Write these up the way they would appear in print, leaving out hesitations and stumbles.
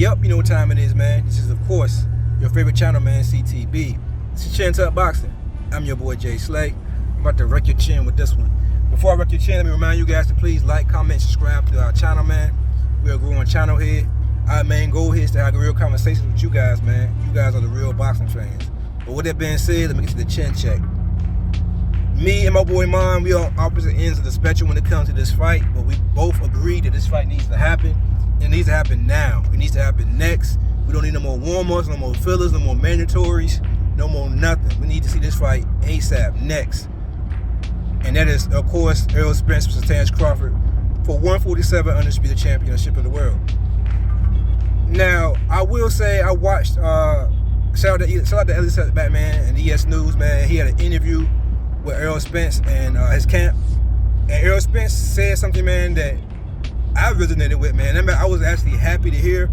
Yep, you know what time it is, man. This is, of course, your favorite channel, man, CTB. This is Chin Tuck Boxing. I'm your boy, Jay Slay. I'm about to wreck your chin with this one. Before I wreck your chin, let me remind you guys to please like, comment, subscribe to our channel, man. We're a growing channel here. Our main goal here is to have real conversations with you guys, man. You guys are the real boxing fans. But with that being said, let me get to the chin check. Me and my boy Mom, we are on opposite ends of the spectrum when it comes to this fight, but we both agree that this fight needs to happen. It needs to happen now. It needs to happen next. We don't need no more warm-ups, no more fillers, no more mandatories, no more nothing. We need to see this fight ASAP next. And that is, of course, Spence versus Crawford for 147 undisputed championship of the world. Now, I will say I watched, shout out to Ellis Batman and ES News, man. He had an interview with Spence and his camp. And Spence said something, man, that I resonated with, man. I was actually happy to hear.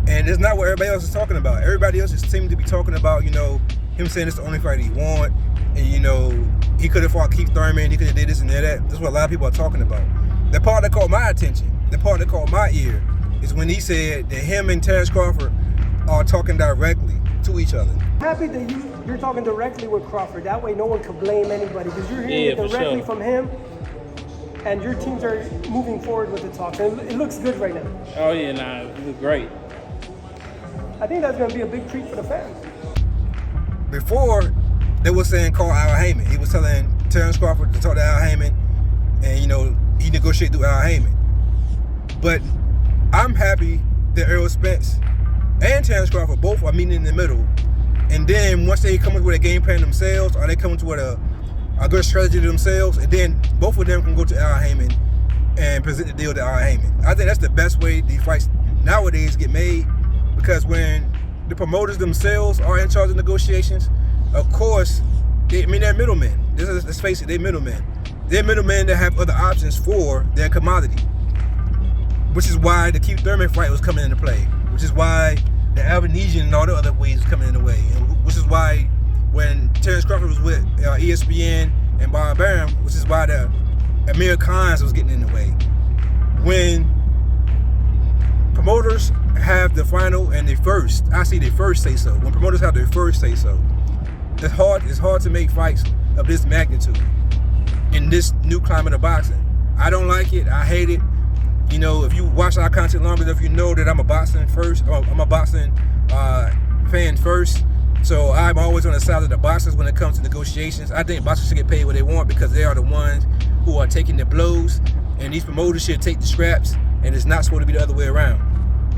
And it's not what everybody else is talking about. Everybody else just seemed to be talking about, you know, him saying it's the only fight he want. And, you know, he could have fought Keith Thurman, he could have did this and that. That's what a lot of people are talking about. The part that caught my attention, the part that caught my ear, is when he said that him and Terrence Crawford are talking directly to each other. I'm happy that you're talking directly with Crawford. That way no one can blame anybody, because you're hearing it directly from him, and your teams are moving forward with the talks. And it looks good right now. Oh yeah, nah, it looks great. I think that's going to be a big treat for the fans. Before, they were saying call Al Heyman. He was telling Terrence Crawford to talk to Al Heyman, and, you know, he negotiated through Al Heyman. But I'm happy that Spence and Terrence Crawford both are meeting in the middle. And then once they come up with a game plan themselves, or they come up with a good strategy to themselves, and then both of them can go to Al Heyman and present the deal to Al Heyman. I think that's the best way these fights nowadays get made, because when the promoters themselves are in charge of negotiations, of course, they're middlemen. Let's face it, they're middlemen. They're middlemen that have other options for their commodity, which is why the Keith Thurman fight was coming into play, which is why the Albanesian and all the other ways was coming into play, and which is why when Terrence Crawford was with ESPN and Bob Arum, which is why the Amir Khans was getting in the way. When promoters have the final and the first, I see the first say so. When promoters have their first say so, it's hard to make fights of this magnitude in this new climate of boxing. I don't like it. I hate it. You know, if you watch our content long enough, you know that I'm a boxing fan first. So I'm always on the side of the boxers when it comes to negotiations. I think boxers should get paid what they want, because they are the ones who are taking the blows, and these promoters should take the scraps, and it's not supposed to be the other way around.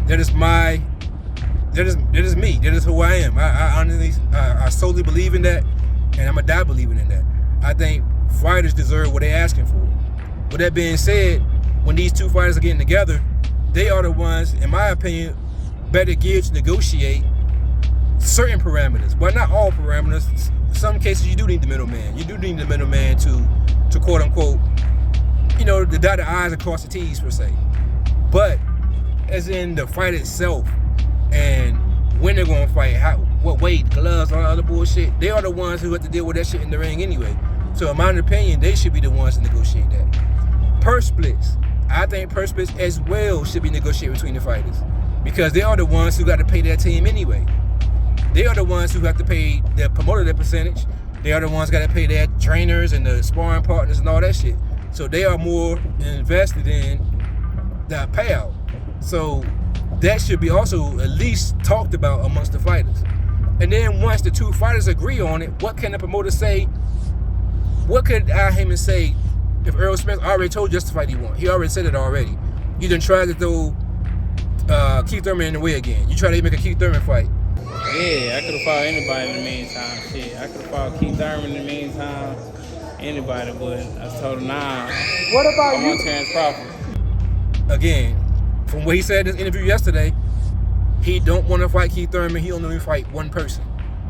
That is me. That is who I am. I honestly, I solely believe in that, and I'm gonna die believing in that. I think fighters deserve what they're asking for. With that being said, when these two fighters are getting together, they are the ones, in my opinion, better geared to negotiate certain parameters. Well, not all parameters. In some cases, you do need the middleman. You do need the middleman to quote unquote, you know, to dot the I's across the T's per se. But as in the fight itself, and when they're gonna fight, what weight, gloves, all that other bullshit, they are the ones who have to deal with that shit in the ring anyway. So in my opinion, they should be the ones to negotiate that. Purse splits. I think purse splits as well should be negotiated between the fighters, because they are the ones who got to pay their team anyway. They are the ones who have to pay their promoter their percentage. They are the ones who got to pay their trainers and the sparring partners and all that shit. So they are more invested in that payout. So that should be also at least talked about amongst the fighters. And then once the two fighters agree on it, what can the promoter say? What could Al Heyman say if Spence already told you just the fight he wants? He already said it already. You done tried to throw Keith Thurman in the way again. You try to make a Keith Thurman fight. Yeah, I could have fought anybody in the meantime. Shit, I could have fought Keith Thurman in the meantime. Anybody, but I told him, nah. What about I want Terrence Crawford. Again, from what he said in this interview yesterday, he don't want to fight Keith Thurman. He only fight one person.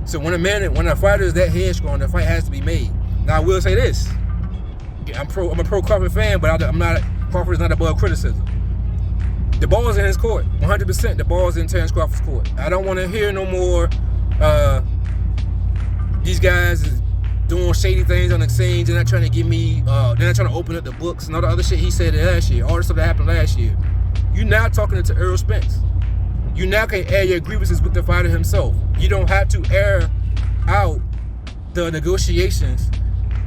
So when a fighter is that headstrong, the fight has to be made. Now I will say this: I'm a pro Crawford fan, but I'm not. Crawford is not above criticism. The ball is in his court, 100%. The ball is in Terrence Crawford's court. I don't want to hear no more. These guys is doing shady things on the scenes. They're not trying to give me. They're not trying to open up the books and all the other shit he said last year. All the stuff that happened last year. You're now talking to Spence. you now can air your grievances with the fighter himself. You don't have to air out the negotiations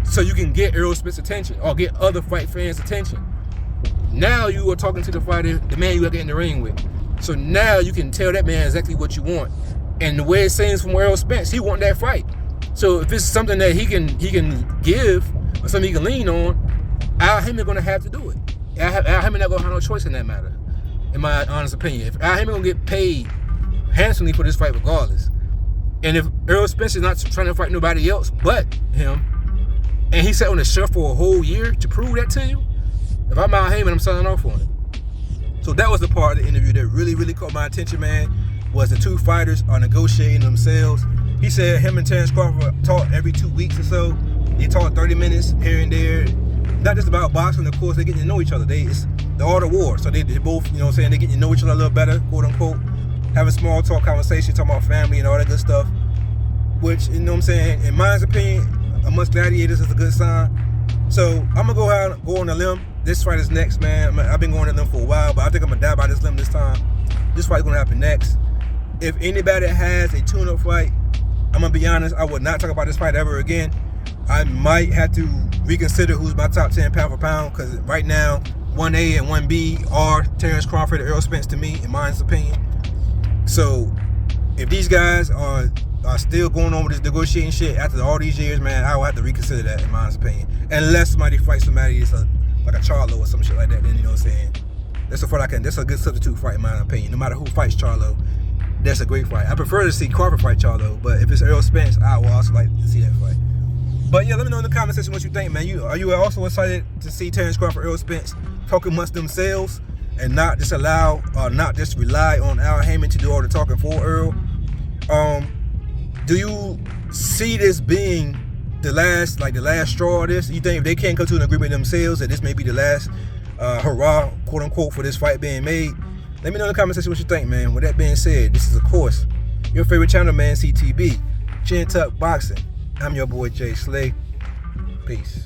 so you can get Errol Spence's attention or get other fight fans' attention. Now you are talking to the fighter, the man you are getting in the ring with. So now you can tell that man exactly what you want. And the way it seems from Errol Spence, he want that fight. So if it's something that he can give or something he can lean on, Al Haymon gonna have to do it. Al Haymon not gonna have no choice in that matter, in my honest opinion. If Al Haymon gonna get paid handsomely for this fight regardless, and if Errol Spence is not trying to fight nobody else but him, and he sat on the shelf for a whole year to prove that to you, if I'm Al Haymon, I'm signing off on it. So that was the part of the interview that really caught my attention, man, was the two fighters are negotiating themselves. He said him and Terrence Crawford talk every 2 weeks or so. They talk 30 minutes here and there. Not just about boxing, of course, they're getting to know each other. It's the art of war. So they both, you know what I'm saying, they're getting to know each other a little better, quote unquote. Having small talk conversations, talking about family and all that good stuff. Which, you know what I'm saying, in my opinion, amongst gladiators is a good sign. So I'm gonna go on a limb. This fight is next, man. I've been going on a limb for a while, but I think I'm gonna die by this limb this time. This fight's gonna happen next. If anybody has a tune-up fight, I'm gonna be honest, I would not talk about this fight ever again. I might have to reconsider who's my top 10 pound for pound, because right now 1A and 1B are Terrence Crawford and Errol Spence to me, in my opinion. So if these guys are still going on with this negotiating shit after all these years, man, I will have to reconsider that, in my opinion. Unless somebody fights somebody that's like a Charlo or some shit like that, then you know what I'm saying. That's a good substitute fight, in my opinion. No matter who fights Charlo, that's a great fight. I prefer to see Crawford fight Charlo, but if it's Errol Spence, I will also like to see that fight. But yeah, let me know in the comment section what you think, man. Are you also excited to see Terrence Crawford, Errol Spence talk amongst themselves and not just rely on Al Haymon to do all the talking for Errol? Do you see this being the last straw of this? You think if they can't come to an agreement themselves that this may be the last hurrah, quote unquote, for this fight being made? Let me know in the comment section what you think, man. With that being said, this is, of course, your favorite channel, man, CTB, Chin Tuck Boxing. I'm your boy, Jay Slay. Peace.